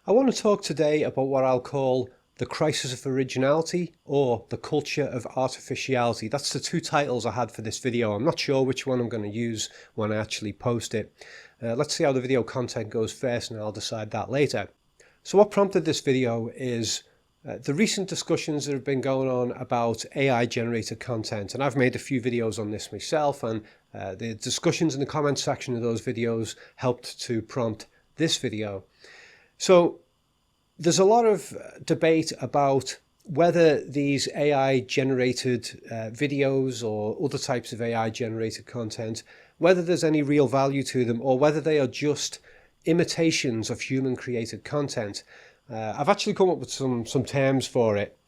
I want to talk today about what I'll call the crisis of originality or the culture of artificiality. That's the two titles I had for this video. I'm not sure which one I'm going to use when I actually post it. Let's see how the video content goes first and I'll decide that later. So what prompted this video is the recent discussions that have been going on about AI generated content, and I've made a few videos on this myself, and the discussions in the comment section of those videos helped to prompt this video. So there's a lot of debate about whether these AI generated videos or other types of AI generated content, whether there's any real value to them or whether they are just imitations of human created content. I've actually come up with some terms for it.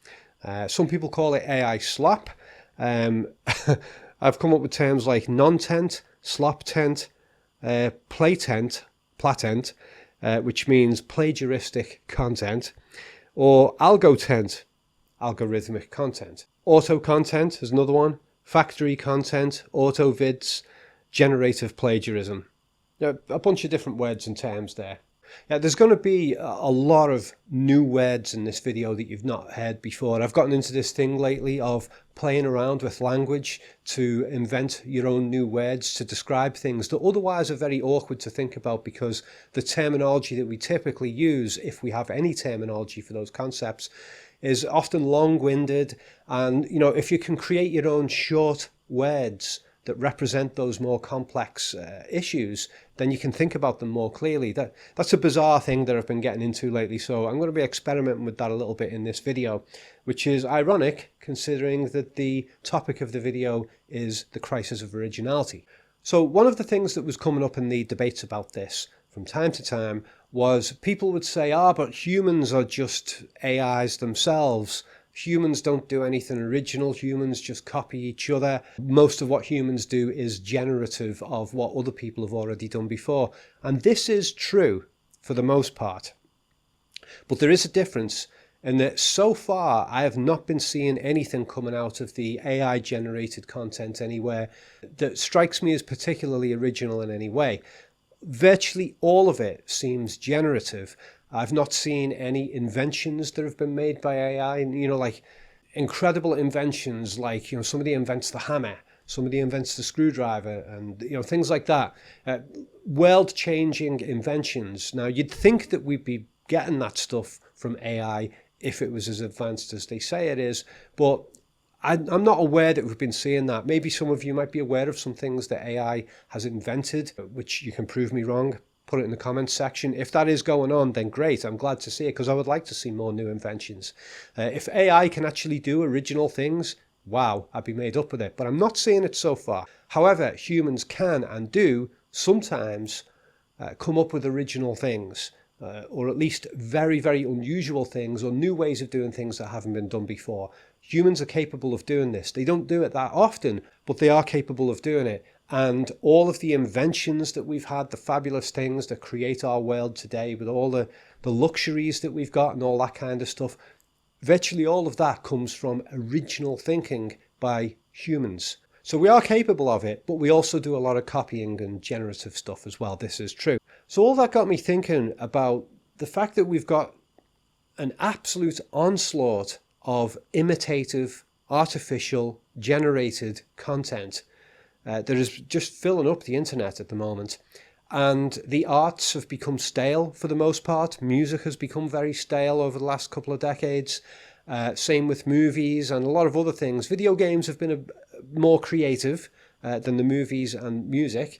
Some people call it AI slop. I've come up with terms like non-tent, slop tent, platent, which means plagiaristic content, or algotent, algorithmic content. Auto content is another one. Factory content, auto vids, generative plagiarism. A bunch of different words and terms there. There's going to be a lot of new words in this video that you've not heard before. I've gotten into this thing lately of playing around with language to invent your own new words to describe things that otherwise are very awkward to think about, because the terminology that we typically use, if we have any terminology for those concepts, is often long-winded. And if you can create your own short words that represent those more complex issues, then you can think about them more clearly. That's a bizarre thing that I've been getting into lately, so I'm going to be experimenting with that a little bit in this video, which is ironic considering that the topic of the video is the crisis of originality. So one of the things that was coming up in the debates about this from time to time was people would say, but humans are just AIs themselves. Humans don't do anything original. Humans just copy each other. Most of what humans do is generative of what other people have already done before. And this is true for the most part. But there is a difference in that so far I have not been seeing anything coming out of the AI generated content anywhere that strikes me as particularly original in any way. Virtually all of it seems generative. I've not seen any inventions that have been made by AI, like incredible inventions, like, somebody invents the hammer, somebody invents the screwdriver, and, things like that. World-changing inventions. Now, you'd think that we'd be getting that stuff from AI if it was as advanced as they say it is, but I'm not aware that we've been seeing that. Maybe some of you might be aware of some things that AI has invented, which you can prove me wrong. Put it in the comments section. If that is going on, then great. I'm glad to see it, because I would like to see more new inventions. If AI can actually do original things, wow, I'd be made up with it. But I'm not seeing it so far. However, humans can and do sometimes come up with original things, or at least very, very unusual things or new ways of doing things that haven't been done before. Humans are capable of doing this. They don't do it that often, but they are capable of doing it. And all of the inventions that we've had, the fabulous things that create our world today, with all the luxuries that we've got and all that kind of stuff, virtually all of that comes from original thinking by humans. So we are capable of it, but we also do a lot of copying and generative stuff as well. This is true. So all that got me thinking about the fact that we've got an absolute onslaught of imitative, artificial, generated content that is just filling up the internet at the moment. And the arts have become stale for the most part. Music has become very stale over the last couple of decades. Same with movies and a lot of other things. Video games have been more creative than the movies and music,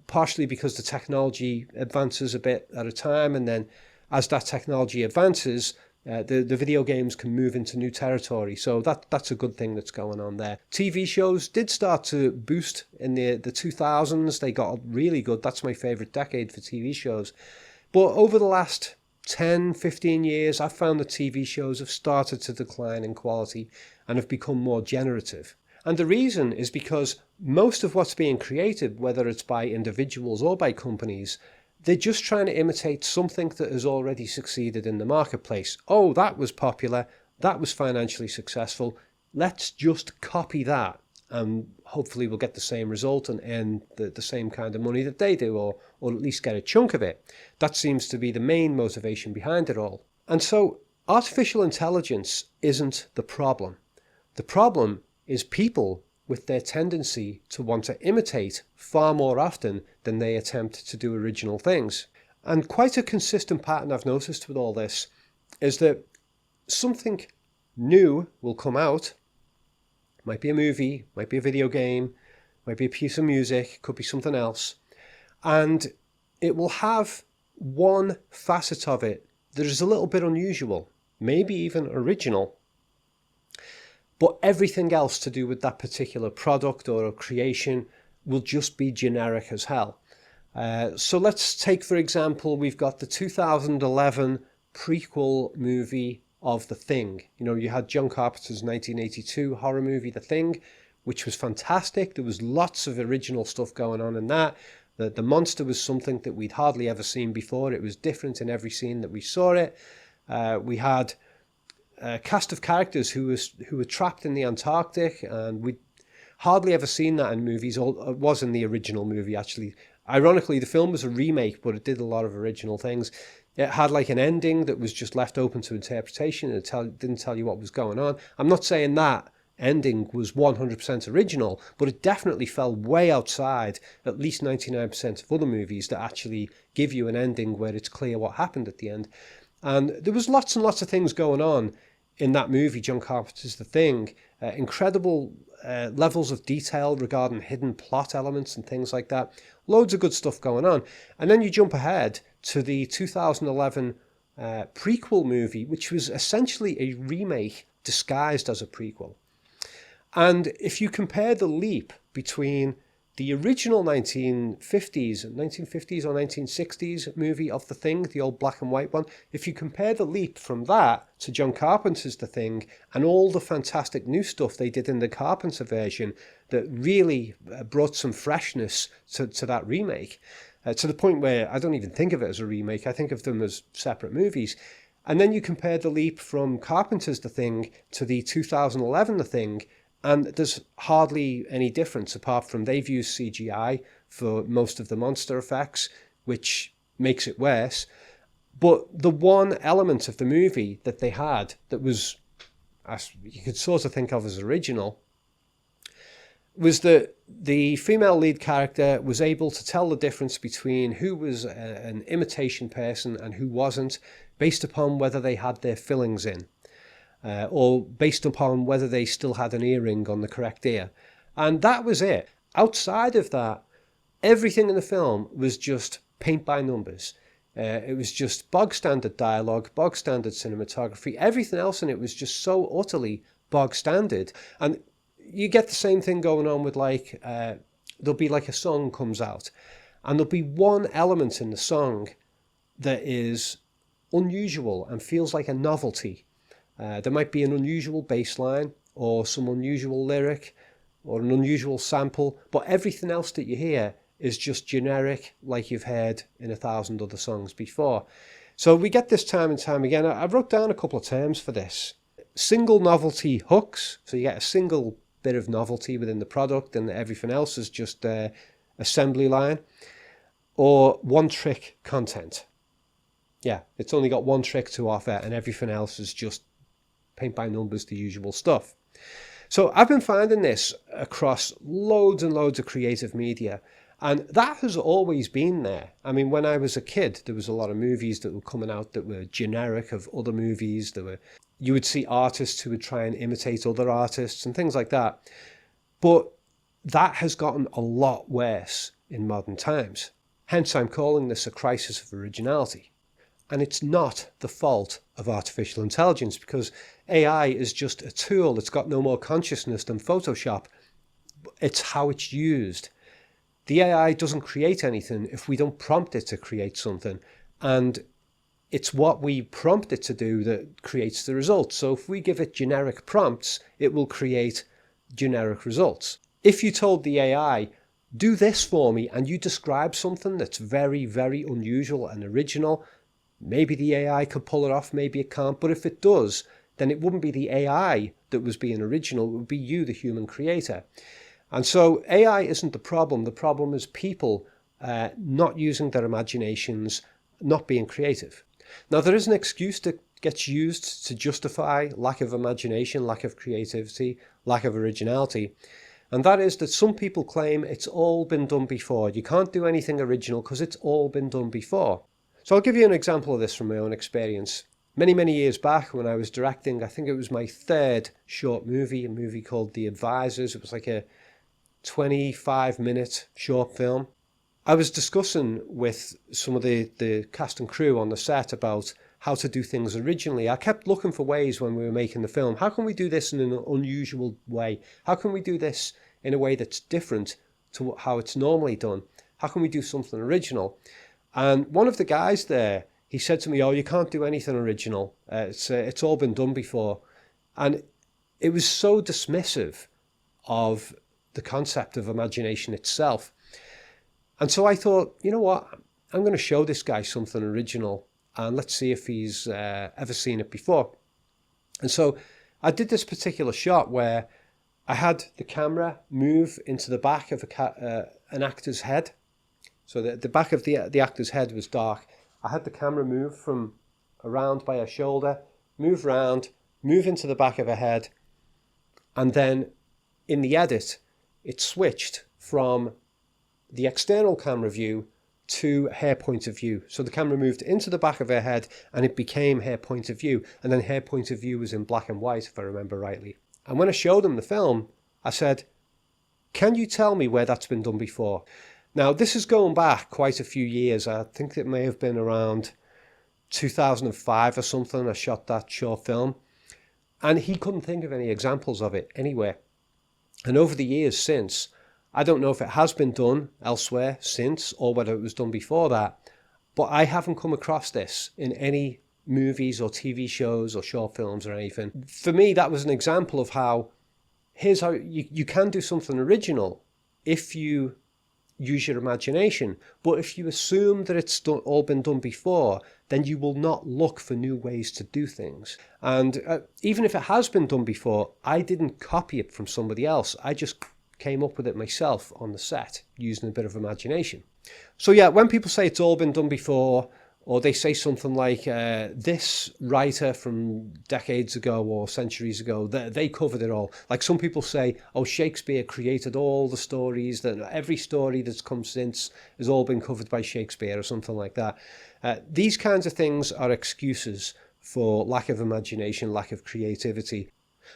partially because the technology advances a bit at a time, and then as that technology advances, the video games can move into new territory. So that's a good thing that's going on there. TV shows did start to boost in the 2000s. They got really good. That's my favorite decade for TV shows. But over the last 10, 15 years, I've found that TV shows have started to decline in quality and have become more generative. And the reason is because most of what's being created, whether it's by individuals or by companies, they're just trying to imitate something that has already succeeded in the marketplace. Oh, that was popular. That was financially successful. Let's just copy that and hopefully we'll get the same result and earn the same kind of money that they do, or at least get a chunk of it. That seems to be the main motivation behind it all. And so artificial intelligence isn't the problem. The problem is people with their tendency to want to imitate far more often than they attempt to do original things. And quite a consistent pattern I've noticed with all this is that something new will come out. Might be a movie, might be a video game, might be a piece of music, could be something else. And it will have one facet of it that is a little bit unusual, maybe even original. But everything else to do with that particular product or creation will just be generic as hell. So let's take, for example, we've got the 2011 prequel movie of The Thing. You know, you had John Carpenter's 1982 horror movie, The Thing, which was fantastic. There was lots of original stuff going on in that. The monster was something that we'd hardly ever seen before. It was different in every scene that we saw it. We had a cast of characters who were trapped in the Antarctic, and we'd hardly ever seen that in movies. It was in the original movie, actually. Ironically, the film was a remake, but it did a lot of original things. It had like an ending that was just left open to interpretation. It didn't tell you what was going on. I'm not saying that ending was 100% original, but it definitely fell way outside at least 99% of other movies that actually give you an ending where it's clear what happened at the end. And there was lots and lots of things going on in that movie, John Carpenter's The Thing. Incredible levels of detail regarding hidden plot elements and things like that. Loads of good stuff going on. And then you jump ahead to the 2011 prequel movie, which was essentially a remake disguised as a prequel. And if you compare the leap between the original 1950s or 1960s movie of The Thing, the old black and white one, if you compare the leap from that to John Carpenter's The Thing and all the fantastic new stuff they did in the Carpenter version that really brought some freshness to that remake, to the point where I don't even think of it as a remake, I think of them as separate movies. And then you compare the leap from Carpenter's The Thing to the 2011 The Thing, and there's hardly any difference apart from they've used CGI for most of the monster effects, which makes it worse. But the one element of the movie that they had that was, you could sort of think of as original, was that the female lead character was able to tell the difference between who was an imitation person and who wasn't, based upon whether they had their fillings in. Or based upon whether they still had an earring on the correct ear. And that was it. Outside of that, everything in the film was just paint by numbers. It was just bog standard dialogue, bog standard cinematography. Everything else in it was just so utterly bog standard. And you get the same thing going on with like, there'll be like a song comes out, and there'll be one element in the song that is unusual and feels like a novelty. There might be an unusual bass line or some unusual lyric or an unusual sample, but everything else that you hear is just generic, like you've heard in 1,000 other songs before. So we get this time and time again. I wrote down a couple of terms for this. Single novelty hooks, so you get a single bit of novelty within the product and everything else is just assembly line, or one trick content. Yeah, it's only got one trick to offer and everything else is just paint by numbers, the usual stuff. So I've been finding this across loads and loads of creative media, and that has always been there. I mean, when I was a kid, there was a lot of movies that were coming out that were generic of other movies. You would see artists who would try and imitate other artists and things like that. But that has gotten a lot worse in modern times. Hence, I'm calling this a crisis of originality. And it's not the fault of artificial intelligence, because AI is just a tool. It's got no more consciousness than Photoshop. It's how it's used. The AI doesn't create anything if we don't prompt it to create something. And it's what we prompt it to do that creates the results. So if we give it generic prompts, it will create generic results. If you told the AI, do this for me, and you describe something that's very, very unusual and original, maybe the AI could pull it off, maybe it can't. But if it does, then it wouldn't be the AI that was being original. It would be you, the human creator. And so AI isn't the problem. The problem is people not using their imaginations, not being creative. Now, there is an excuse that gets used to justify lack of imagination, lack of creativity, lack of originality. And that is that some people claim it's all been done before. You can't do anything original because it's all been done before. So I'll give you an example of this from my own experience. Many, many years back when I was directing, I think it was my third short movie, a movie called The Advisors. It was like a 25-minute short film. I was discussing with some of the cast and crew on the set about how to do things originally. I kept looking for ways when we were making the film. How can we do this in an unusual way? How can we do this in a way that's different to how it's normally done? How can we do something original? And one of the guys there, he said to me, "Oh, you can't do anything original. It's all been done before." And it was so dismissive of the concept of imagination itself. And so I thought, you know what? I'm going to show this guy something original and let's see if he's ever seen it before. And so I did this particular shot where I had the camera move into the back of an actor's head. So the back of the actor's head was dark. I had the camera move from around by her shoulder, move round, move into the back of her head. And then in the edit, it switched from the external camera view to her point of view. So the camera moved into the back of her head and it became her point of view. And then her point of view was in black and white, if I remember rightly. And when I showed him the film, I said, "Can you tell me where that's been done before?" Now, this is going back quite a few years. I think it may have been around 2005 or something. I shot that short film. And he couldn't think of any examples of it anywhere. And over the years since, I don't know if it has been done elsewhere since or whether it was done before that, but I haven't come across this in any movies or TV shows or short films or anything. For me, that was an example of how, here's how you can do something original if you use your imagination. But if you assume that it's all been done before, then you will not look for new ways to do things. And even if it has been done before, I didn't copy it from somebody else. I just came up with it myself on the set using a bit of imagination. So yeah, when people say it's all been done before, or they say something like this writer from decades ago or centuries ago, they covered it all. Like some people say, oh, Shakespeare created all the stories, that every story that's come since has all been covered by Shakespeare or something like that. These kinds of things are excuses for lack of imagination, lack of creativity.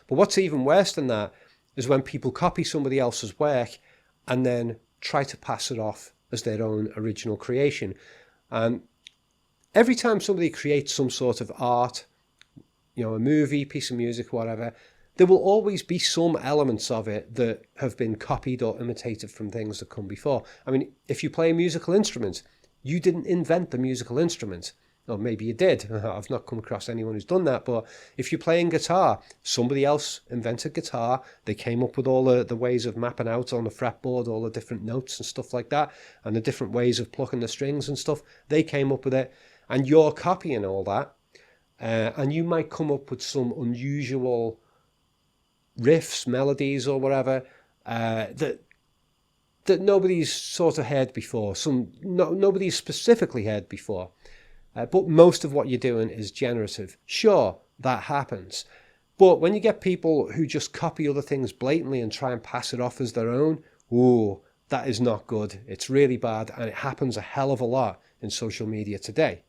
But what's even worse than that is when people copy somebody else's work and then try to pass it off as their own original creation. And every time somebody creates some sort of art, a movie, piece of music, whatever, there will always be some elements of it that have been copied or imitated from things that come before. I mean, if you play a musical instrument, you didn't invent the musical instrument. Or maybe you did. I've not come across anyone who's done that. But if you're playing guitar, somebody else invented guitar. They came up with all the ways of mapping out on the fretboard, all the different notes and stuff like that, and the different ways of plucking the strings and stuff. They came up with it. And you're copying all that. And you might come up with some unusual riffs, melodies or whatever, that nobody's sort of heard before. Nobody's specifically heard before. But most of what you're doing is generative. Sure, that happens. But when you get people who just copy other things blatantly and try and pass it off as their own, ooh, that is not good. It's really bad, and it happens a hell of a lot in social media today.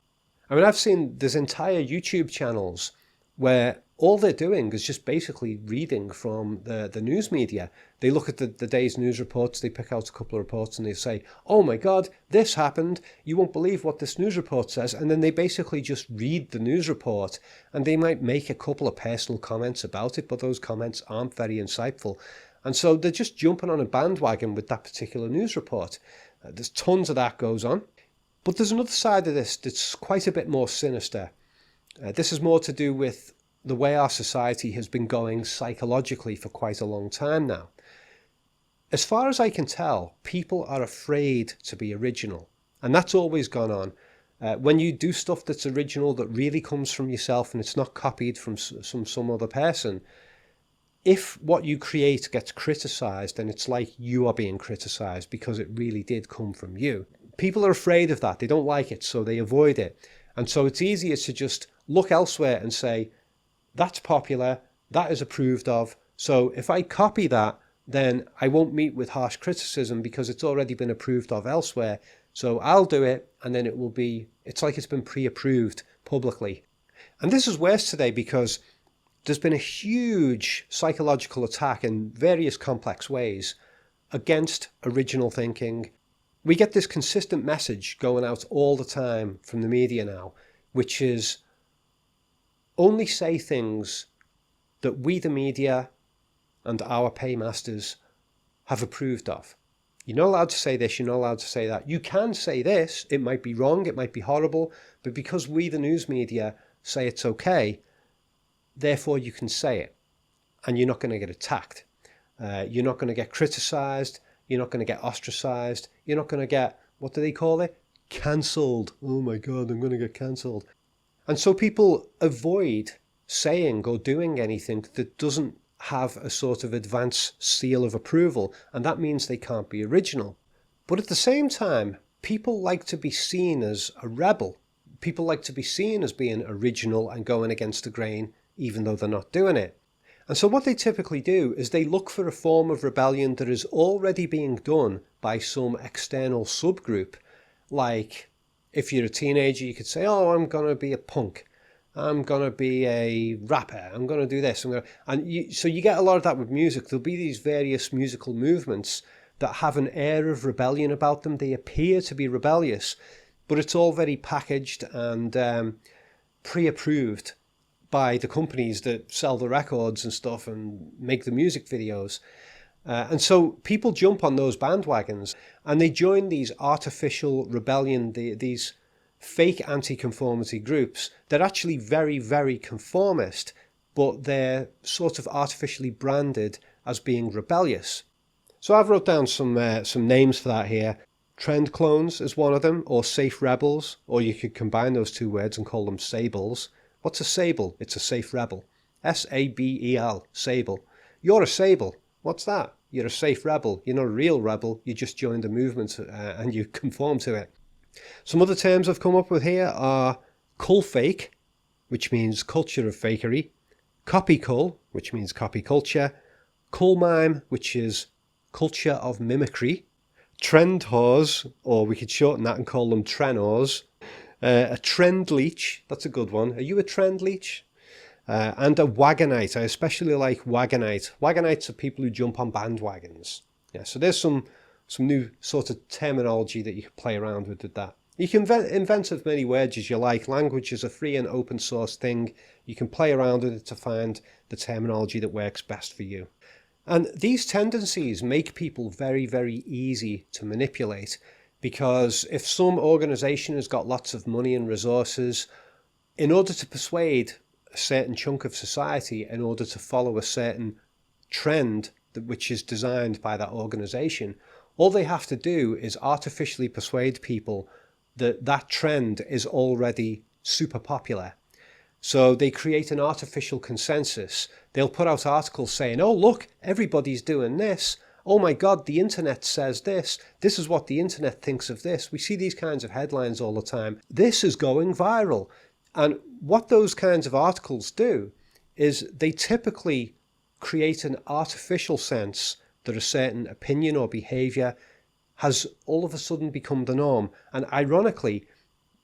I mean, I've seen there's entire YouTube channels where all they're doing is just basically reading from the news media. They look at the day's news reports, they pick out a couple of reports and they say, oh my God, this happened. You won't believe what this news report says. And then they basically just read the news report and they might make a couple of personal comments about it, but those comments aren't very insightful. And so they're just jumping on a bandwagon with that particular news report. There's tons of that goes on. But there's another side of this that's quite a bit more sinister. This is more to do with the way our society has been going psychologically for quite a long time now. As far as I can tell, people are afraid to be original. And that's always gone on. When you do stuff that's original, that really comes from yourself and it's not copied from some other person, if what you create gets criticized, then it's like you are being criticized because it really did come from you. People are afraid of that. They don't like it, so they avoid it. And so it's easier to just look elsewhere and say, that's popular, that is approved of. So if I copy that, then I won't meet with harsh criticism because it's already been approved of elsewhere. So I'll do it, and then it's like it's been pre-approved publicly. And this is worse today because there's been a huge psychological attack in various complex ways against original thinking. We get this consistent message going out all the time from the media now, which is only say things that we, the media, and our paymasters have approved of. You're not allowed to say this, you're not allowed to say that. You can say this, it might be wrong, it might be horrible, but because we, the news media, say it's okay, therefore you can say it, and you're not going to get attacked. You're not going to get criticized, you're not going to get ostracized, you're not going to get, what do they call it? Cancelled. Oh my God, I'm going to get cancelled. And so people avoid saying or doing anything that doesn't have a sort of advance seal of approval, and that means they can't be original. But at the same time, people like to be seen as a rebel. People like to be seen as being original and going against the grain, even though they're not doing it. And so what they typically do is they look for a form of rebellion that is already being done by some external subgroup. Like, if you're a teenager, you could say, oh, I'm going to be a punk. I'm going to be a rapper. I'm going to do this. So you get a lot of that with music. There'll be these various musical movements that have an air of rebellion about them. They appear to be rebellious, but it's all very packaged and pre-approved by the companies that sell the records and stuff and make the music videos. And so people jump on those bandwagons and they join these artificial rebellion, these fake anti-conformity groups. They're actually very, very conformist, but they're sort of artificially branded as being rebellious. So I've wrote down some names for that here. Trend clones is one of them, or safe rebels, or you could combine those two words and call them sables. What's a sable? It's a safe rebel. S-A-B-E-L, sable. You're a sable. What's that? You're a safe rebel. You're not a real rebel. You just joined a movement and you conform to it. Some other terms I've come up with here are cull fake, which means culture of fakery, copy cull, which means copy culture, cull mime, which is culture of mimicry, trend whores, or we could shorten that and call them trenors, a trend leech, that's a good one. Are you a trend leech? And a wagonite. I especially like wagonite. Wagonites are people who jump on bandwagons. Yeah, so there's some new sort of terminology that you can play around with that. You can invent as many words as you like. Language is a free and open source thing. You can play around with it to find the terminology that works best for you. And these tendencies make people very, very easy to manipulate, because if some organization has got lots of money and resources, in order to persuade a certain chunk of society, in order to follow a certain trend which is designed by that organization, all they have to do is artificially persuade people that that trend is already super popular. So they create an artificial consensus. They'll put out articles saying, oh, look, everybody's doing this. Oh my God, the internet says this. This is what the internet thinks of this. We see these kinds of headlines all the time. This is going viral. And what those kinds of articles do is they typically create an artificial sense that a certain opinion or behavior has all of a sudden become the norm. And ironically,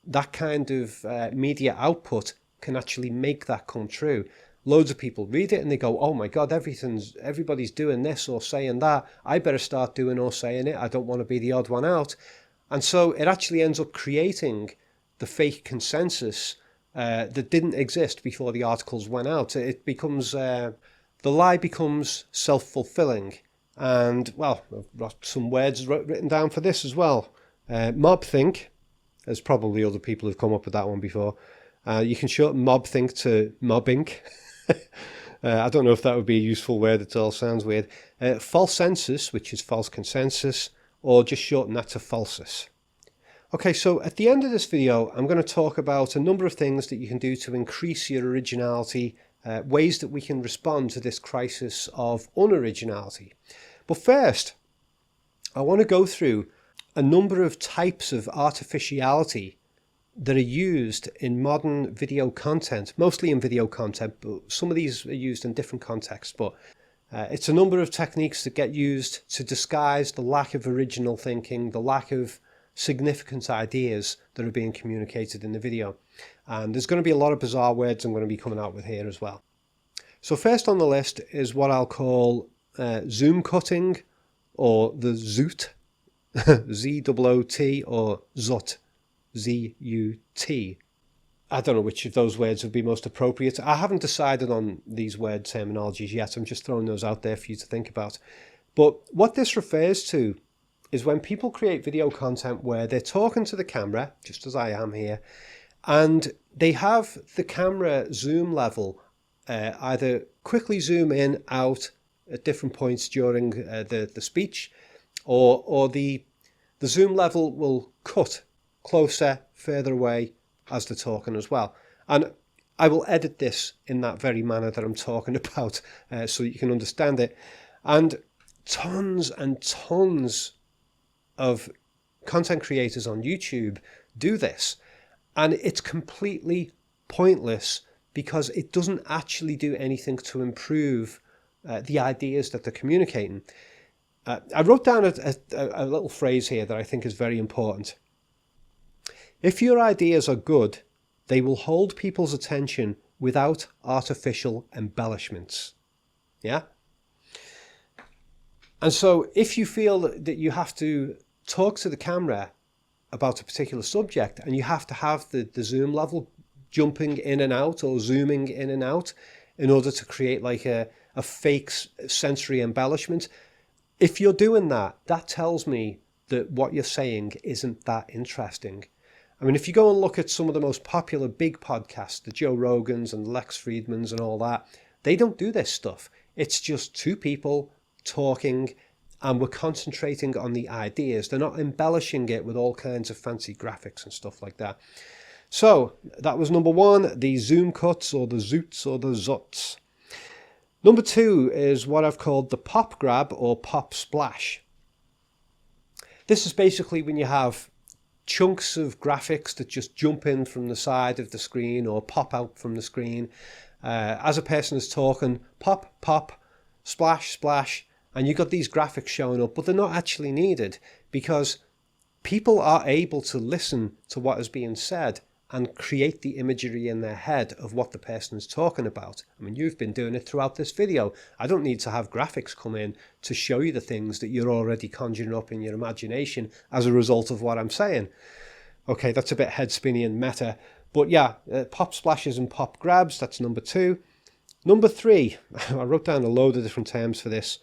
that kind of media output can actually make that come true. Loads of people read it and they go, oh my God, everybody's doing this or saying that. I better start doing or saying it. I don't want to be the odd one out. And so it actually ends up creating the fake consensus that didn't exist before the articles went out. It becomes, the lie becomes self-fulfilling. And, well, I've got some words written down for this as well. Mobthink, there's probably other people who've come up with that one before. You can shorten mobthink to mobbink. I don't know if that would be a useful word at all, sounds weird. Falsensus, which is false consensus, or just shorten that to falsus. Okay, so at the end of this video, I'm going to talk about a number of things that you can do to increase your originality, ways that we can respond to this crisis of unoriginality. But first, I want to go through a number of types of artificiality that are used in modern video content, mostly in video content, but some of these are used in different contexts. But it's a number of techniques that get used to disguise the lack of original thinking, the lack of significant ideas that are being communicated in the video. And there's going to be a lot of bizarre words I'm going to be coming out with here as well. So first on the list is what I'll call zoom cutting, or the zoot, Z-O-O-T, or zut, Z-U-T. I don't know which of those words would be most appropriate. I haven't decided on these word terminologies yet. I'm just throwing those out there for you to think about. But what this refers to is when people create video content where they're talking to the camera, just as I am here, and they have the camera zoom level either quickly zoom in, out at different points during the speech, or the zoom level will cut closer, further away as they're talking as well. And I will edit this in that very manner that I'm talking about so you can understand it. And tons of content creators on YouTube do this, and it's completely pointless because it doesn't actually do anything to improve the ideas that they're communicating. I wrote down a little phrase here that I think is very important. If your ideas are good, they will hold people's attention without artificial embellishments. Yeah? And so if you feel that you have to talk to the camera about a particular subject and you have to have the zoom level jumping in and out or zooming in and out in order to create like a fake sensory embellishment, if you're doing that, that tells me that what you're saying isn't that interesting. I mean, if you go and look at some of the most popular big podcasts, the Joe Rogans and Lex Friedmans and all that, they don't do this stuff. It's just two people talking, and we're concentrating on the ideas. They're not embellishing it with all kinds of fancy graphics and stuff like that. So that was number one, the zoom cuts or the zoots or the zuts. Number two is what I've called the pop grab or pop splash. This is basically when you have chunks of graphics that just jump in from the side of the screen or pop out from the screen. As a person is talking, pop, pop, splash, splash, and you've got these graphics showing up, but they're not actually needed because people are able to listen to what is being said and create the imagery in their head of what the person is talking about. I mean, you've been doing it throughout this video. I don't need to have graphics come in to show you the things that you're already conjuring up in your imagination as a result of what I'm saying. Okay, that's a bit head spinny and meta, but yeah, pop splashes and pop grabs, that's number two. Number three, I wrote down a load of different terms for this.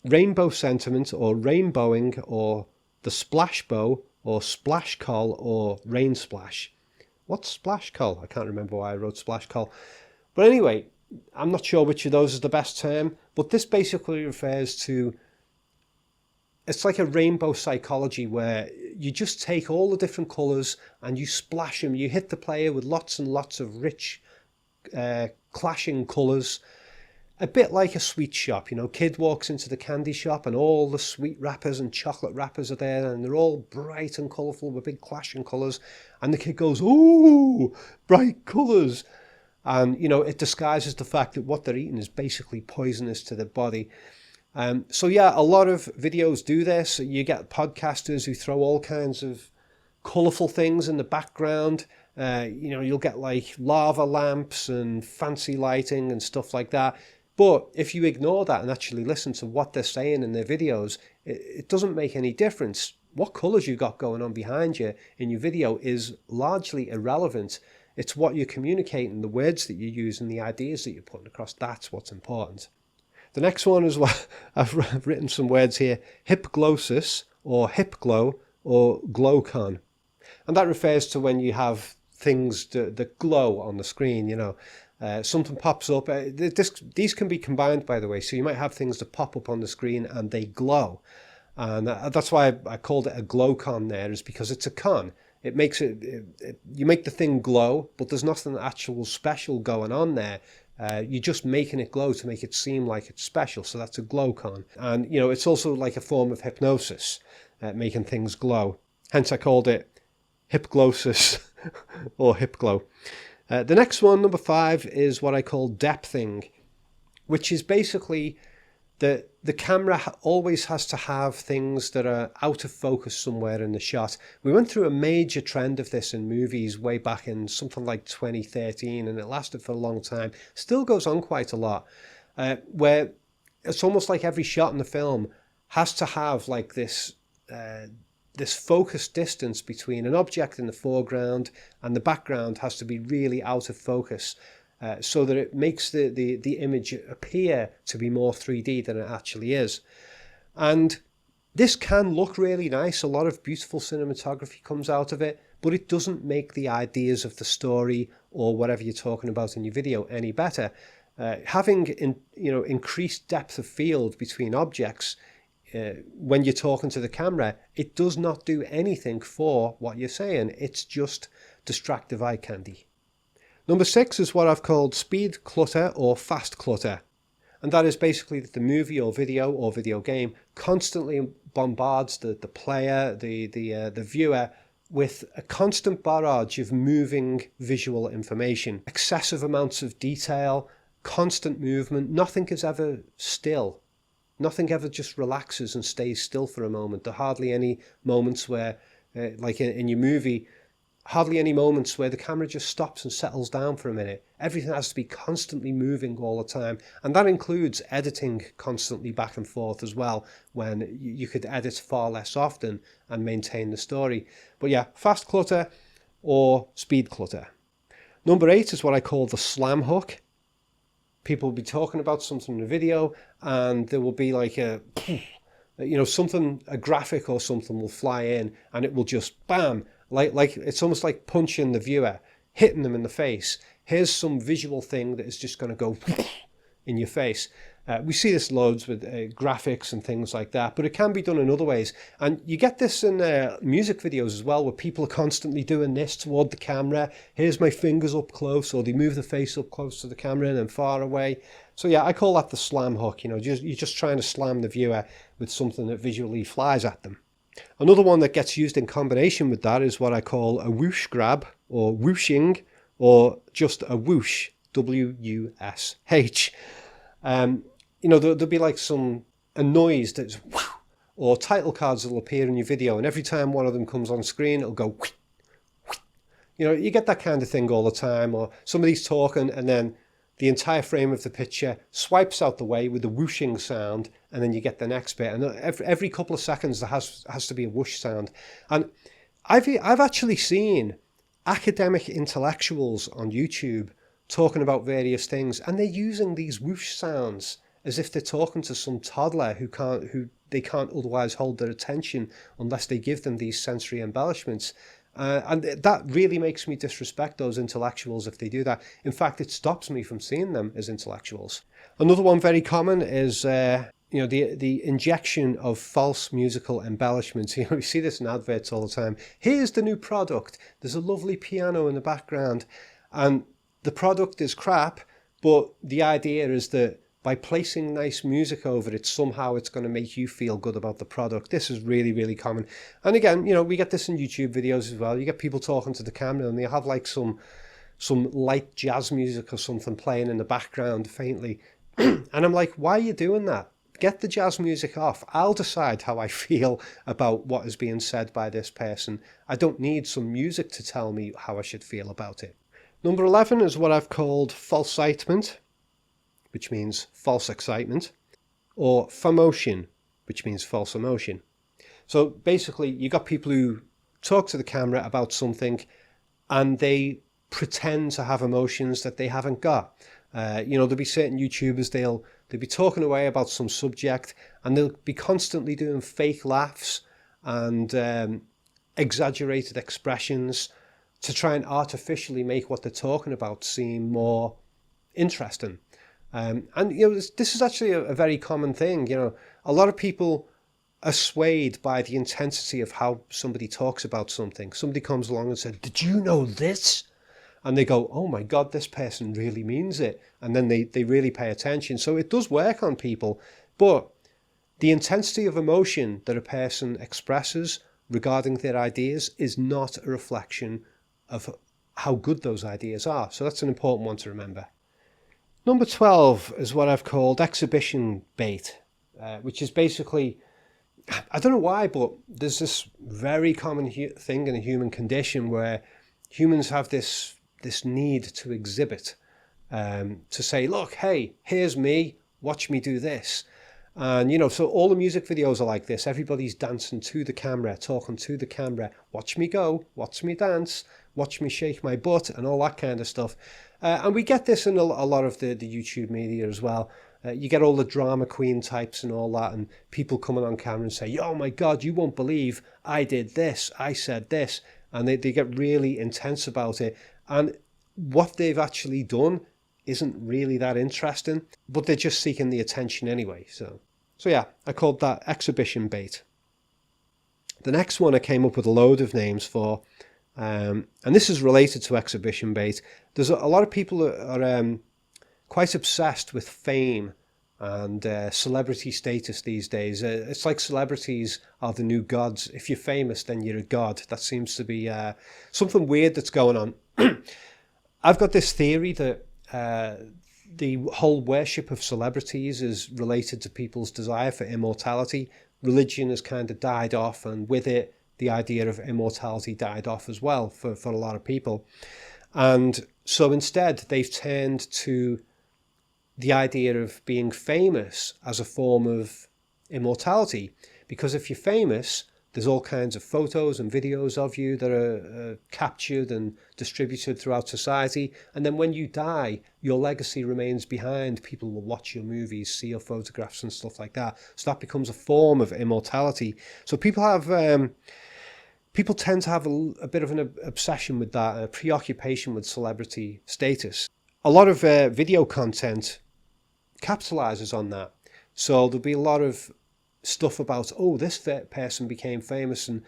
Rainbow sentiment or rainbowing or the splash bow or splash call or rain splash. What's splash call? I can't remember why I wrote splash call. But anyway, I'm not sure which of those is the best term, but this basically refers to, it's like a rainbow psychology where you just take all the different colours and you splash them. You hit the player with lots and lots of rich clashing colours. A bit like a sweet shop, you know, kid walks into the candy shop and all the sweet wrappers and chocolate wrappers are there and they're all bright and colourful with big clashing colours, and the kid goes, "Ooh, bright colours." And, you know, it disguises the fact that what they're eating is basically poisonous to their body. So yeah, a lot of videos do this. You get podcasters who throw all kinds of colourful things in the background. You know, you'll get like lava lamps and fancy lighting and stuff like that. But if you ignore that and actually listen to what they're saying in their videos, it doesn't make any difference. What colours you got going on behind you in your video is largely irrelevant. It's what you're communicating, the words that you use and the ideas that you're putting across. That's what's important. The next one is what I've written some words here: hypglosis or hypglow or glowcon. And that refers to when you have things that glow on the screen, you know. Something pops up. These can be combined, by the way. So you might have things that pop up on the screen and they glow. And that's why I called it a glow con there, is because it's a con. It makes you make the thing glow, but there's nothing actual special going on there. You're just making it glow to make it seem like it's special. So that's a glow con. And, you know, it's also like a form of hypnosis, making things glow. Hence I called it hypglosis or hypglow. The next one, number 5, is what I call depthing, which is basically the camera always has to have things that are out of focus somewhere in the shot. We went through a major trend of this in movies way back in something like 2013, and it lasted for a long time. Still goes on quite a lot, where it's almost like every shot in the film has to have like this focus distance between an object in the foreground and the background has to be really out of focus. So that it makes the image appear to be more 3D than it actually is. And this can look really nice. A lot of beautiful cinematography comes out of it, but it doesn't make the ideas of the story or whatever you're talking about in your video any better. Having increased depth of field between objects when you're talking to the camera, it does not do anything for what you're saying. It's just distractive eye candy. Number 6 is what I've called speed clutter or fast clutter. And that is basically that the movie or video game constantly bombards the player, the viewer, with a constant barrage of moving visual information, excessive amounts of detail, constant movement. Nothing is ever still. Nothing ever just relaxes and stays still for a moment. There are hardly any moments where, like in your movie, hardly any moments where the camera just stops and settles down for a minute. Everything has to be constantly moving all the time. And that includes editing constantly back and forth as well, when you could edit far less often and maintain the story. But yeah, fast clutter or speed clutter. Number 8 is what I call the slam hook. People will be talking about something in a video and there will be like a graphic or something will fly in and it will just bam, like it's almost like punching the viewer, hitting them in the face. Here's some visual thing that is just going to go in your face. We see this loads with graphics and things like that, but it can be done in other ways. And you get this in music videos as well, where people are constantly doing this toward the camera. Here's my fingers up close, or they move the face up close to the camera and then far away. So yeah, I call that the slam hook. You're just trying to slam the viewer with something that visually flies at them. Another one that gets used in combination with that is what I call a whoosh grab, or whooshing, or just a whoosh, W-U-S-H. There'll be like a noise that's whoosh, or title cards will appear in your video, and every time one of them comes on screen, it'll go whoosh, whoosh. You get that kind of thing all the time, or somebody's talking and then the entire frame of the picture swipes out the way with the whooshing sound, and then you get the next bit. And every couple of seconds there has to be a whoosh sound. And I've actually seen academic intellectuals on YouTube talking about various things, and they're using these whoosh sounds as if they're talking to some toddler who they can't otherwise hold their attention unless they give them these sensory embellishments. And that really makes me disrespect those intellectuals if they do that. In fact, it stops me from seeing them as intellectuals. Another one very common is the injection of false musical embellishments. We see this in adverts all the time. Here's the new product. There's a lovely piano in the background, and the product is crap, but the idea is that by placing nice music over it, somehow it's going to make you feel good about the product. This is really, really common. And again, we get this in YouTube videos as well. You get people talking to the camera and they have like some light jazz music or something playing in the background faintly. And I'm like, why are you doing that? Get the jazz music off. I'll decide how I feel about what is being said by this person. I don't need some music to tell me how I should feel about it. Number 11 is what I've called falsitement, which means false excitement, or famotion, which means false emotion. So basically, you got people who talk to the camera about something and they pretend to have emotions that they haven't got. There'll be certain YouTubers, they'll be talking away about some subject and they'll be constantly doing fake laughs and exaggerated expressions to try and artificially make what they're talking about seem more interesting. And this is actually a very common thing. A lot of people are swayed by the intensity of how somebody talks about something. Somebody comes along and says, "Did you know this?" And they go, "Oh my God, this person really means it." And then they really pay attention. So it does work on people. But the intensity of emotion that a person expresses regarding their ideas is not a reflection of how good those ideas are. So that's an important one to remember. Number 12 is what I've called exhibition bait, which is basically, I don't know why, but there's this very common thing in the human condition where humans have this need to exhibit, to say, look, hey, here's me, watch me do this. And, you know, so all the music videos are like this. Everybody's dancing to the camera, talking to the camera. Watch me go, watch me dance, watch me shake my butt, and all that kind of stuff. And we get this in a lot of the YouTube media as well. You get all the drama queen types and all that, and people coming on camera and say, "Oh my God, you won't believe I did this, I said this." And they get really intense about it. And what they've actually done isn't really that interesting, but they're just seeking the attention anyway. So yeah, I called that exhibition bait. The next one I came up with a load of names for, and this is related to exhibition bait. There's a lot of people that are quite obsessed with fame and celebrity status these days. It's like celebrities are the new gods. If you're famous, then you're a god. That seems to be something weird that's going on. I've got this theory that the whole worship of celebrities is related to people's desire for immortality. Religion has kind of died off, and with it, the idea of immortality died off as well for a lot of people. And so instead, they've turned to the idea of being famous as a form of immortality. Because if you're famous, there's all kinds of photos and videos of you that are captured and distributed throughout society. And then when you die, your legacy remains behind. People will watch your movies, see your photographs and stuff like that. So that becomes a form of immortality. So people tend to have a bit of an obsession with that, a preoccupation with celebrity status. A lot of video content capitalizes on that. So there'll be a lot of stuff about, oh, this person became famous and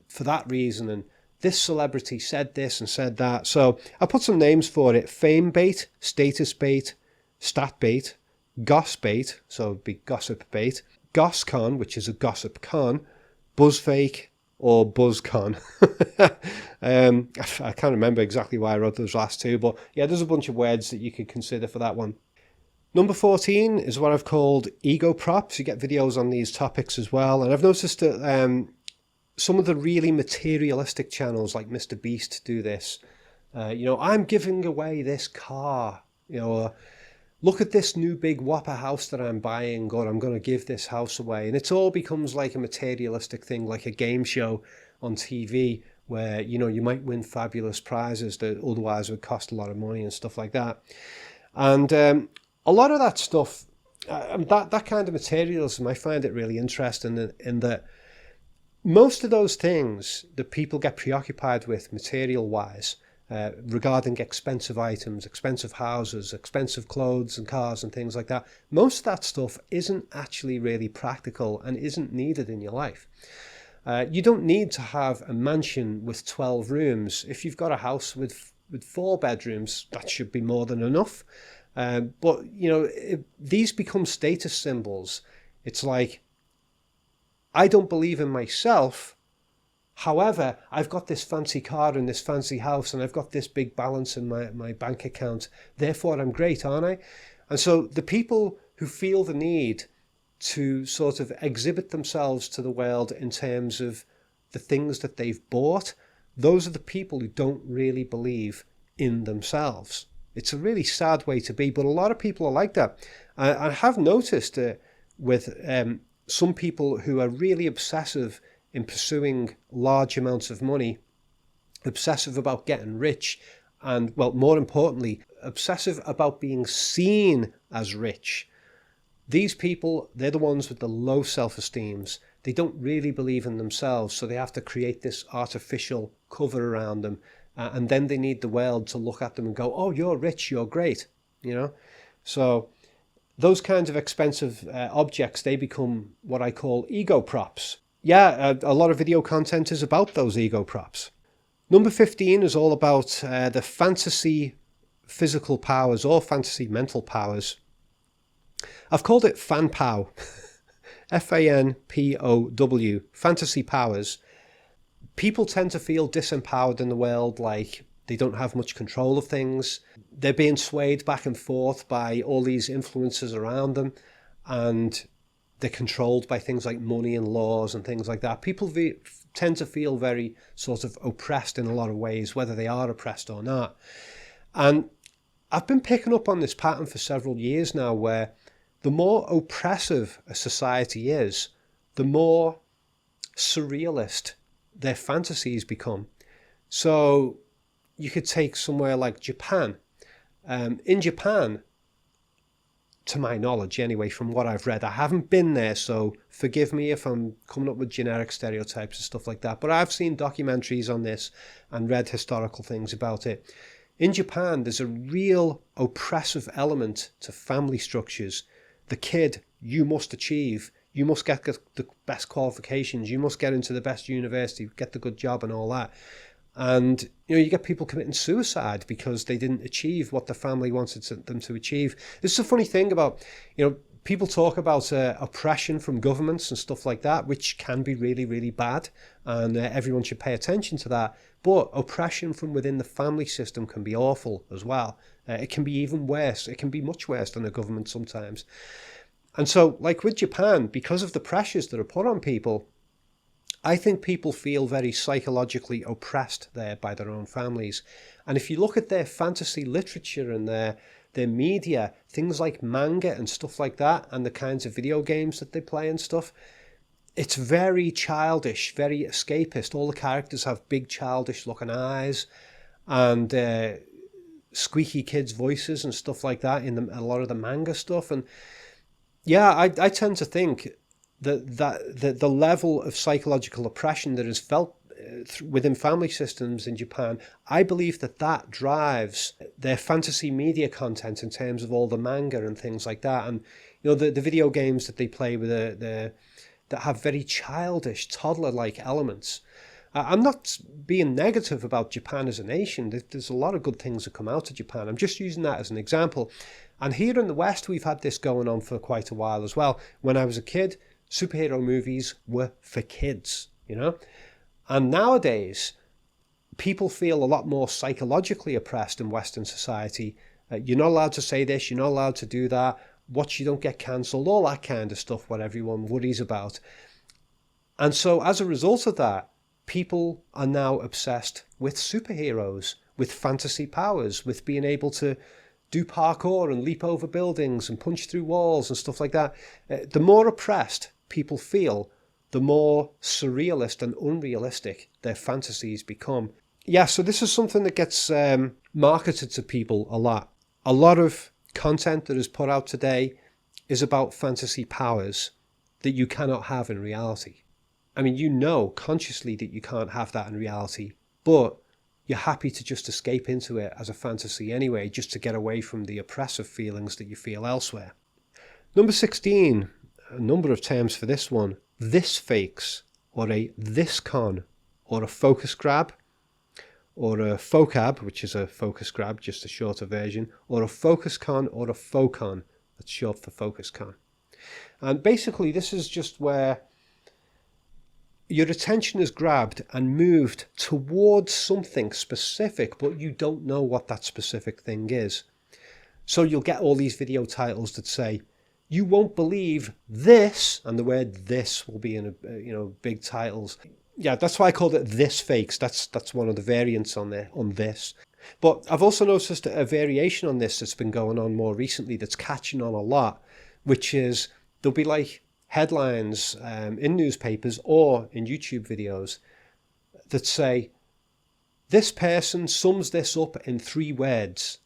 for that reason, and this celebrity said this and said that. So I put some names for it: fame bait, status bait, stat bait, goss bait, so it'd be gossip bait, gosscon, which is a gossip con, buzz fake, or buzzcon. I can't remember exactly why I wrote those last two, but yeah, there's a bunch of words that you could consider for that one. Number 14 is what I've called ego props. You get videos on these topics as well. And I've noticed that some of the really materialistic channels like Mr. Beast do this. I'm giving away this car. Look at this new big whopper house that I'm buying, or I'm going to give this house away. And it all becomes like a materialistic thing, like a game show on TV where, you might win fabulous prizes that otherwise would cost a lot of money and stuff like that. And a lot of that stuff, that kind of materialism, I find it really interesting in that most of those things that people get preoccupied with material-wise, regarding expensive items, expensive houses, expensive clothes and cars and things like that, most of that stuff isn't actually really practical and isn't needed in your life. You don't need to have a mansion with 12 rooms. If you've got a house with 4 bedrooms, that should be more than enough. But these become status symbols. It's like, I don't believe in myself. However, I've got this fancy car and this fancy house, and I've got this big balance in my bank account. Therefore, I'm great, aren't I? And so the people who feel the need to sort of exhibit themselves to the world in terms of the things that they've bought, those are the people who don't really believe in themselves. It's a really sad way to be, but a lot of people are like that. I have noticed with some people who are really obsessive in pursuing large amounts of money, obsessive about getting rich, and, well, more importantly, obsessive about being seen as rich. These people, they're the ones with the low self-esteems. They don't really believe in themselves, so they have to create this artificial cover around them. And then they need the world to look at them and go, oh, you're rich, you're great, So those kinds of expensive objects, they become what I call ego props. Yeah, a lot of video content is about those ego props. Number 15 is all about the fantasy physical powers or fantasy mental powers. I've called it FanPow, FANPOW, fantasy powers. People tend to feel disempowered in the world, like they don't have much control of things. They're being swayed back and forth by all these influences around them, and they're controlled by things like money and laws and things like that. People tend to feel very sort of oppressed in a lot of ways, whether they are oppressed or not. And I've been picking up on this pattern for several years now, where the more oppressive a society is, the more surrealist their fantasies become. So you could take somewhere like Japan. In Japan, to my knowledge anyway, from what I've read, I haven't been there, so forgive me if I'm coming up with generic stereotypes and stuff like that, but I've seen documentaries on this and read historical things about it. In Japan, there's a real oppressive element to family structures. The kid, you must achieve, you must get the best qualifications, you must get into the best university, get the good job and all that. And you get people committing suicide because they didn't achieve what the family wanted them to achieve. This is a funny thing about, people talk about oppression from governments and stuff like that, which can be really, really bad, and everyone should pay attention to that. But oppression from within the family system can be awful as well. It can be even worse. It can be much worse than a government sometimes. And so, like with Japan, because of the pressures that are put on people, I think people feel very psychologically oppressed there by their own families. And if you look at their fantasy literature and their media, things like manga and stuff like that, and the kinds of video games that they play and stuff, it's very childish, very escapist. All the characters have big childish looking eyes and squeaky kids' voices and stuff like that in a lot of the manga stuff. And yeah, I tend to think that the level of psychological oppression that is felt within family systems in Japan, I believe that drives their fantasy media content in terms of all the manga and things like that. And the video games that they play with that have very childish, toddler-like elements. I'm not being negative about Japan as a nation. There's a lot of good things that come out of Japan. I'm just using that as an example. And here in the West, we've had this going on for quite a while as well. When I was a kid, superhero movies were for kids, And nowadays, people feel a lot more psychologically oppressed in Western society. You're not allowed to say this, you're not allowed to do that, watch you don't get cancelled, all that kind of stuff, what everyone worries about. And so as a result of that, people are now obsessed with superheroes, with fantasy powers, with being able to do parkour and leap over buildings and punch through walls and stuff like that. The more oppressed people feel, the more surrealist and unrealistic their fantasies become. Yeah, so this is something that gets marketed to people a lot. A lot of content that is put out today is about fantasy powers that you cannot have in reality. I mean, consciously that you can't have that in reality, but you're happy to just escape into it as a fantasy anyway, just to get away from the oppressive feelings that you feel elsewhere. Number 16, a number of terms for this one: this fakes, or a this con, or a focus grab, or a focab, which is a focus grab, just a shorter version, or a focus con, or a focon, that's short for focus con. And basically this is just where your attention is grabbed and moved towards something specific, but you don't know what that specific thing is. So you'll get all these video titles that say, "You won't believe this," and the word "this" will be in big titles. Yeah, that's why I called it "this fakes." That's one of the variants on there, on this. But I've also noticed a variation on this that's been going on more recently that's catching on a lot, which is there'll be like headlines in newspapers or in YouTube videos that say, "This person sums this up in 3 words,"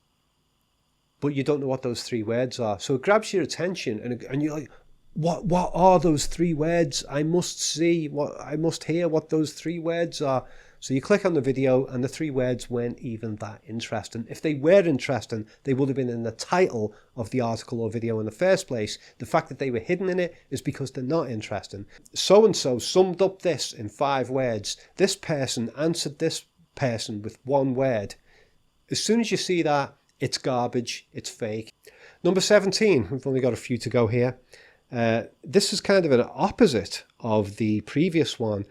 but you don't know what those 3 words are. So it grabs your attention and you're like, what are those 3 words? I must hear what those 3 words are. So you click on the video and the 3 words weren't even that interesting. If they were interesting, they would have been in the title of the article or video in the first place. The fact that they were hidden in it is because they're not interesting. So-and-so summed up this in 5 words. This person answered this person with 1 word. As soon as you see that, it's garbage, it's fake. Number 17, we've only got a few to go here. This is kind of an opposite of the previous one.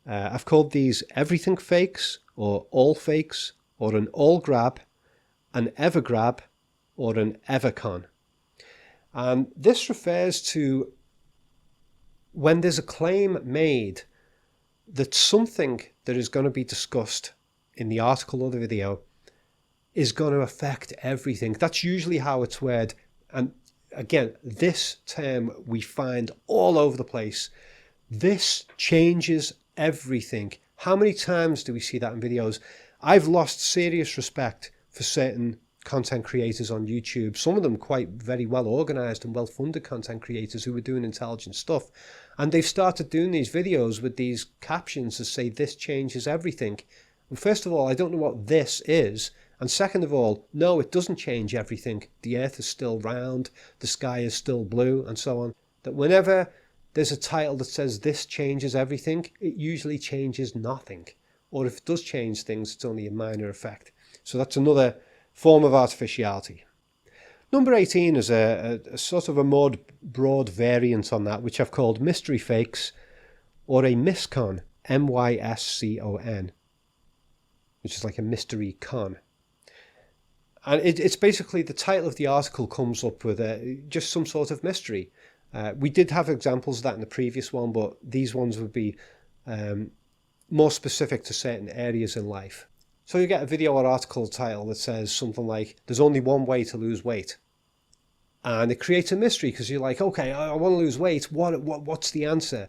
I've called these everything fakes, or all fakes, or an all grab, an ever grab, or an evercon. And this refers to when there's a claim made that something that is going to be discussed in the article or the video is going to affect everything. That's usually how it's worded. And again, this term we find all over the place. This changes everything. How many times do we see that in videos? I've lost serious respect for certain content creators on YouTube. Some of them quite very well organized and well-funded content creators who are doing intelligent stuff. And they've started doing these videos with these captions that say, this changes everything. Well, first of all, I don't know what this is. And second of all, no, it doesn't change everything. The earth is still round, the sky is still blue, and so on. That whenever there's a title that says this changes everything, it usually changes nothing. Or if it does change things, it's only a minor effect. So that's another form of artificiality. Number 18 is a sort of a more broad variant on that, which I've called mystery fakes, or a miscon, M-Y-S-C-O-N, which is like a mystery con. And it's basically the title of the article comes up with just some sort of mystery. We did have examples of that in the previous one, but these ones would be more specific to certain areas in life. So you get a video or article title that says something like, there's only one way to lose weight. And it creates a mystery because you're like, okay, I want to lose weight. What's the answer?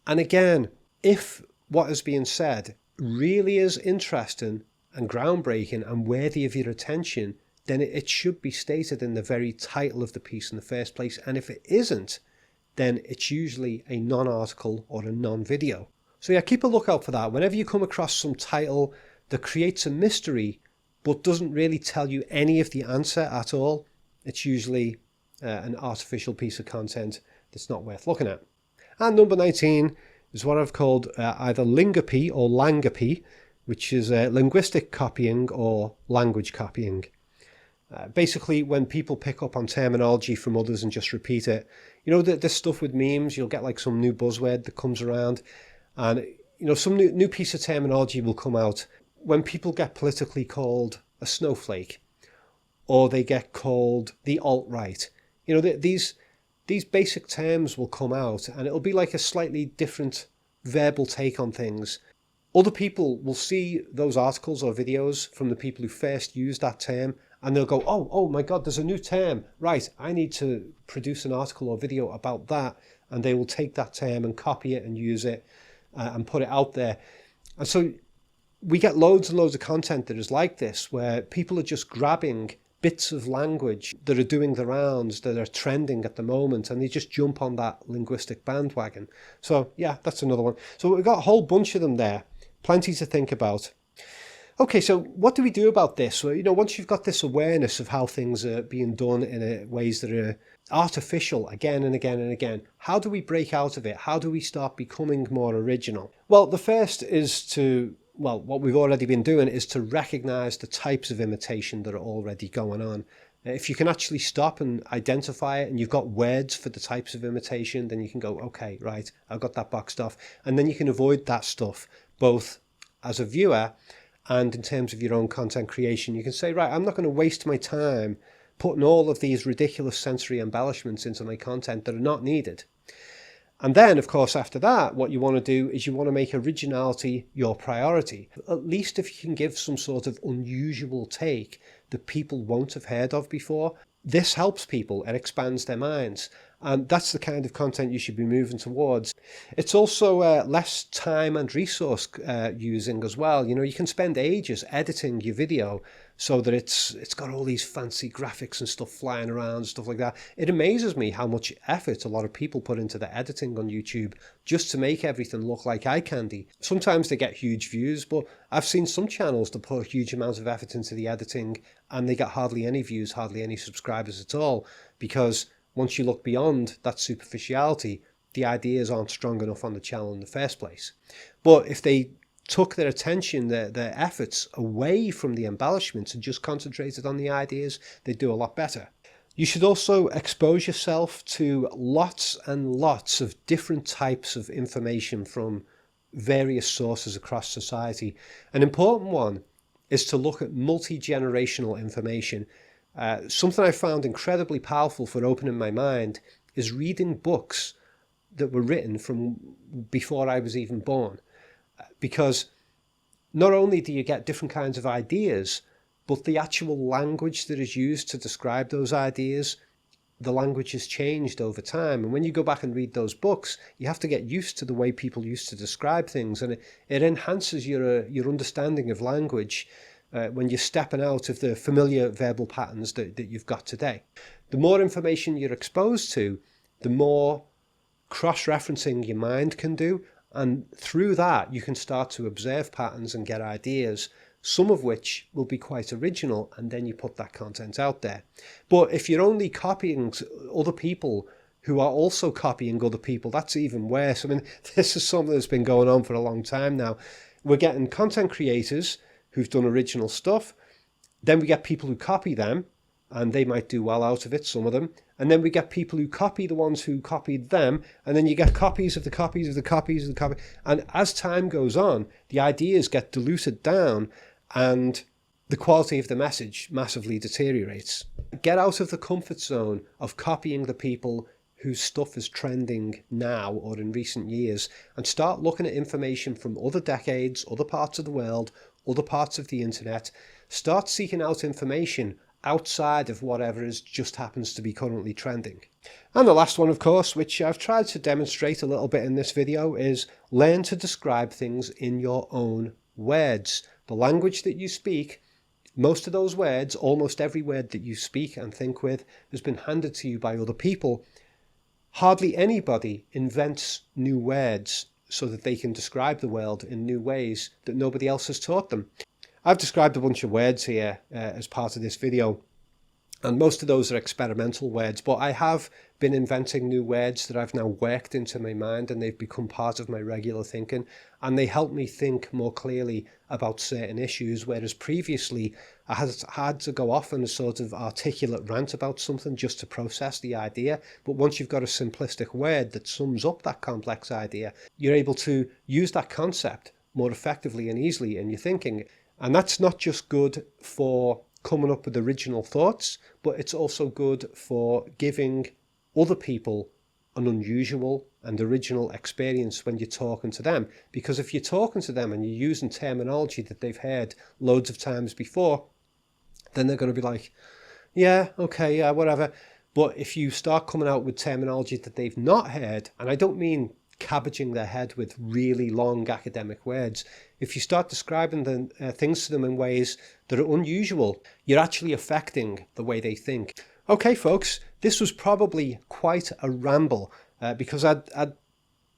And again, if what is being said really is interesting and groundbreaking and worthy of your attention, then it should be stated in the very title of the piece in the first place. And if it isn't, then it's usually a non-article or a non-video. So yeah, keep a lookout for that. Whenever you come across some title that creates a mystery but doesn't really tell you any of the answer at all, it's usually an artificial piece of content that's not worth looking at. And number 19 is what I've called either lingopy or langopy, which is linguistic copying or language copying. Basically, when people pick up on terminology from others and just repeat it, you know, this stuff with memes, you'll get like some new buzzword that comes around, and you know, some new piece of terminology will come out when people get politically called a snowflake, or they get called the alt-right. You know, these basic terms will come out, and it'll be like a slightly different verbal take on things. Other people will see those articles or videos from the people who first used that term, and they'll go, oh my God, there's a new term. Right, I need to produce an article or video about that. And they will take that term and copy it and use it and put it out there. And so we get loads and loads of content that is like this, where people are just grabbing bits of language that are doing the rounds, that are trending at the moment, and they just jump on that linguistic bandwagon. So yeah, that's another one. So we've got a whole bunch of them there. Plenty to think about. Okay, so what do we do about this? Well, you know, once you've got this awareness of how things are being done in ways that are artificial again and again and again, how do we break out of it? How do we start becoming more original? Well, the first is to, well, what we've already been doing is to recognize the types of imitation that are already going on. If you can actually stop and identify it, and you've got words for the types of imitation, then you can go, okay, right, I've got that boxed off. And then you can avoid that stuff, both as a viewer and in terms of your own content creation. You can say, right, I'm not going to waste my time putting all of these ridiculous sensory embellishments into my content that are not needed. And then, of course, after that, what you want to do is you want to make originality your priority. At least if you can give some sort of unusual take that people won't have heard of before. This helps people, it expands their minds. And that's the kind of content you should be moving towards. It's also less time and resource using as well. You know, you can spend ages editing your video so that it's got all these fancy graphics and stuff flying around, stuff like that. It amazes me how much effort a lot of people put into the editing on YouTube just to make everything look like eye candy. Sometimes they get huge views, but I've seen some channels that put a huge amount of effort into the editing and they get hardly any views, hardly any subscribers at all, because once you look beyond that superficiality, the ideas aren't strong enough on the channel in the first place. But if they took their attention, their efforts away from the embellishments and just concentrated on the ideas, they'd do a lot better. You should also expose yourself to lots and lots of different types of information from various sources across society. An important one is to look at multi-generational information. Something I found incredibly powerful for opening my mind is reading books that were written from before I was even born. Because not only do you get different kinds of ideas, but the actual language that is used to describe those ideas, the language has changed over time. And when you go back and read those books, you have to get used to the way people used to describe things. And it enhances your understanding of language when you're stepping out of the familiar verbal patterns that you've got today. The more information you're exposed to, the more cross-referencing your mind can do. And through that, you can start to observe patterns and get ideas, some of which will be quite original, and then you put that content out there. But if you're only copying other people who are also copying other people, that's even worse. I mean, this is something that's been going on for a long time now. We're getting content creators who've done original stuff. Then we get people who copy them, and they might do well out of it, some of them. And then we get people who copy the ones who copied them, and then you get copies of the copies of the copies of the copy. And as time goes on, the ideas get diluted down, and the quality of the message massively deteriorates. Get out of the comfort zone of copying the people whose stuff is trending now or in recent years, and start looking at information from other decades, other parts of the world, other parts of the internet. Start seeking out information outside of whatever is just happens to be currently trending. And the last one, of course, which I've tried to demonstrate a little bit in this video, is learn to describe things in your own words. The language that you speak, most of those words, almost every word that you speak and think with, has been handed to you by other people. Hardly anybody invents new words so that they can describe the world in new ways that nobody else has taught them. I've described a bunch of words here as part of this video, and most of those are experimental words, but I have been inventing new words that I've now worked into my mind, and they've become part of my regular thinking, and they help me think more clearly about certain issues, whereas previously I had to go off on a sort of articulate rant about something just to process the idea. But once you've got a simplistic word that sums up that complex idea, you're able to use that concept more effectively and easily in your thinking. And that's not just good for coming up with original thoughts, but it's also good for giving other people an unusual and original experience when you're talking to them. Because if you're talking to them and you're using terminology that they've heard loads of times before, then they're going to be like, yeah, okay, yeah, whatever. But if you start coming out with terminology that they've not heard, and I don't mean cabbaging their head with really long academic words, if you start describing things to them in ways that are unusual, you're actually affecting the way they think. Okay, folks, this was probably quite a ramble because I'd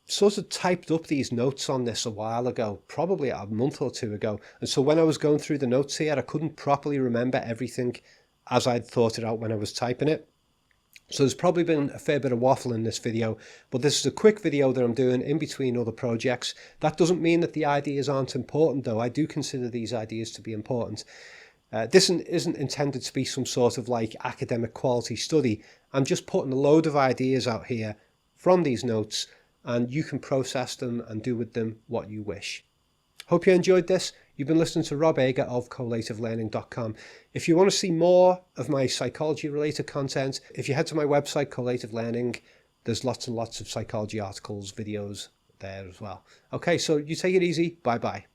sort of typed up these notes on this a while ago, probably a month or two ago. And so when I was going through the notes here, I couldn't properly remember everything as I'd thought it out when I was typing it. So there's probably been a fair bit of waffle in this video, but this is a quick video that I'm doing in between other projects. That doesn't mean that the ideas aren't important, though. I do consider these ideas to be important. This isn't intended to be some sort of like academic quality study. I'm just putting a load of ideas out here from these notes, and you can process them and do with them what you wish. Hope you enjoyed this. You've been listening to Rob Ager of collativelearning.com. If you want to see more of my psychology-related content, if you head to my website, Collative Learning, there's lots and lots of psychology articles, videos there as well. Okay, so you take it easy. Bye-bye.